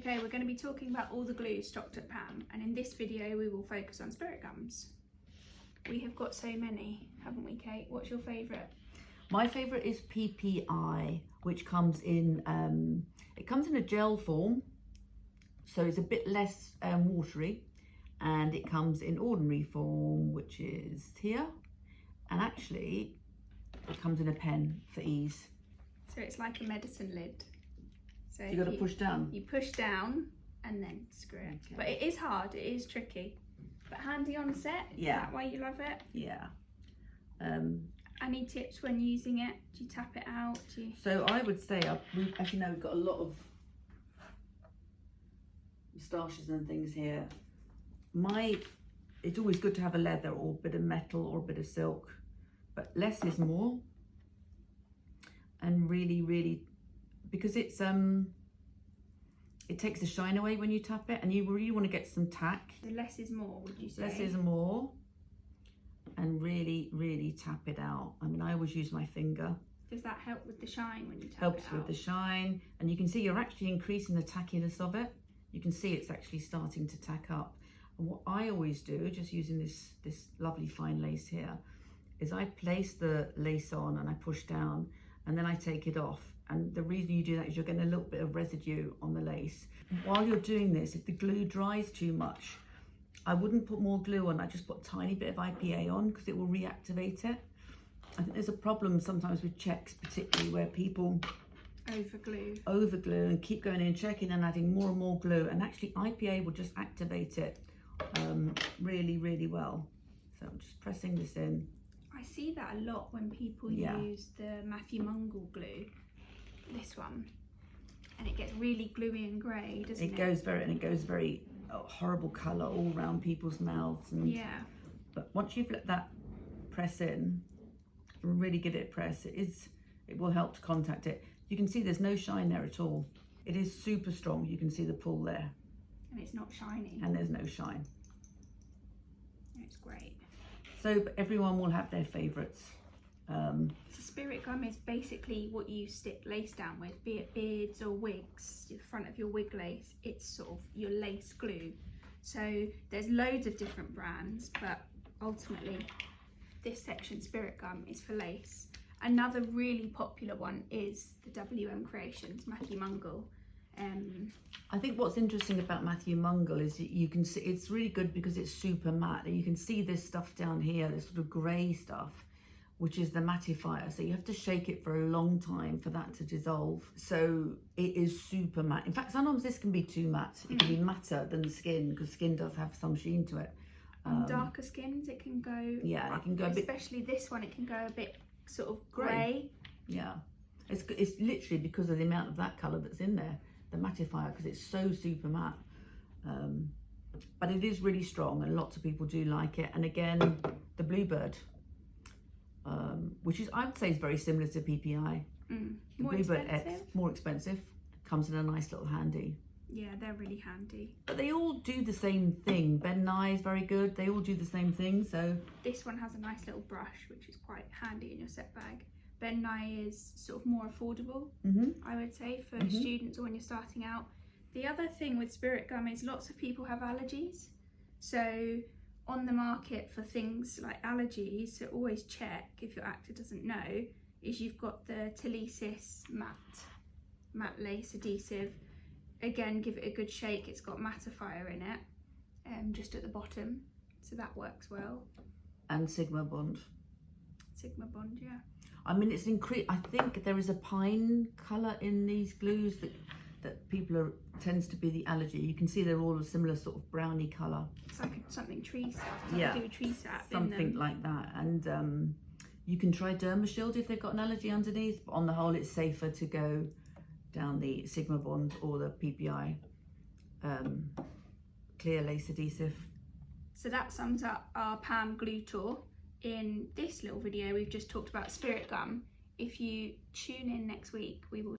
Okay, we're going to be talking about all the glues stocked at PAM, and in this video we will focus on spirit gums. We have got so many, haven't we, Kate? What's your favourite? My favourite is PPI, which comes in, it comes in a gel form, so it's a bit less watery, and it comes in ordinary form, which is here, and actually it comes in a pen for ease. So it's like a medicine lid. So you got to push down. You push down and then screw it. Okay. But it is hard, it is tricky. But handy on set, yeah. Is that why you love it? Yeah. Any tips when using it? Do you tap it out? So I would say, as you know, we've got a lot of moustaches and things here. It's always good to have a leather or a bit of metal or a bit of silk, but less is more. And really, because it takes the shine away when you tap it, and you really want to get some tack. The less is more, would you say? Less is more, and really tap it out. I mean, I always use my finger. Does that help with the shine when you tap Helps it out? with the shine, and you can see you're actually increasing the tackiness of it. You can see it's actually starting to tack up. And what I always do, just using this lovely fine lace here, is I place the lace on and I push down, and then I take it off. And the reason you do that is you're getting a little bit of residue on the lace. While you're doing this, if the glue dries too much, I wouldn't put more glue on. I just put a tiny bit of IPA on because it will reactivate it. I think there's a problem sometimes with checks, particularly where people overglue and keep going in, checking and adding more and more glue, and actually IPA will just activate it really well. So I'm just pressing this in. I see that a lot when people use the Matthew Mungle glue, this one, and it gets really gluey and grey, doesn't it? It goes very horrible colour all around people's mouths. And, yeah. But once you've let that press in, really give it a press, it will help to contact it. You can see there's no shine there at all. It is super strong. You can see the pull there. And it's not shiny. And there's no shine. It's great. So everyone will have their favourites. So spirit gum is basically what you stick lace down with, be it beards or wigs, the front of your wig lace. It's sort of your lace glue. So there's loads of different brands, but ultimately this section, spirit gum, is for lace. Another really popular one is the WM Creations Matthew Mungle. I think what's interesting about Matthew Mungle is you can see it's really good because it's super matte, and you can see this stuff down here, this sort of grey stuff, which is the mattifier. So you have to shake it for a long time for that to dissolve. So it is super matte. In fact, sometimes this can be too matte. It can be matter than the skin, because skin does have some sheen to it. On darker skins, it can go. Yeah, it can go a bit. Especially this one, it can go a bit sort of grey. Yeah, it's literally because of the amount of that colour that's in there, the mattifier, because it's so super matte. But it is really strong, and lots of people do like it. And again, the Bluebird, which is, I would say, is very similar to PPI. More expensive. More expensive, comes in a nice little handy. Yeah, they're really handy. But they all do the same thing. Ben Nye is very good. They all do the same thing. So this one has a nice little brush, which is quite handy in your set bag. Ben Nye is sort of more affordable, I would say, for students or when you're starting out. The other thing with spirit gum is lots of people have allergies. So on the market for things like allergies, so always check, if your actor doesn't know, is you've got the Telesis matte lace adhesive. Again, give it a good shake. It's got mattifier in it, just at the bottom, so that works well. And Sigma Bond. Sigma Bond, yeah. I mean, it's I think there is a pine colour in these glues that people tends to be the allergy. You can see they're all a similar sort of browny colour. It's like something tree sap. Yeah, do a tree sap. Something like that. And you can try Dermashield if they've got an allergy underneath. But on the whole, it's safer to go down the Sigma Bond or the PPI clear lace adhesive. So that sums up our PAM glue tour. In this little video, we've just talked about spirit gum. If you tune in next week, we will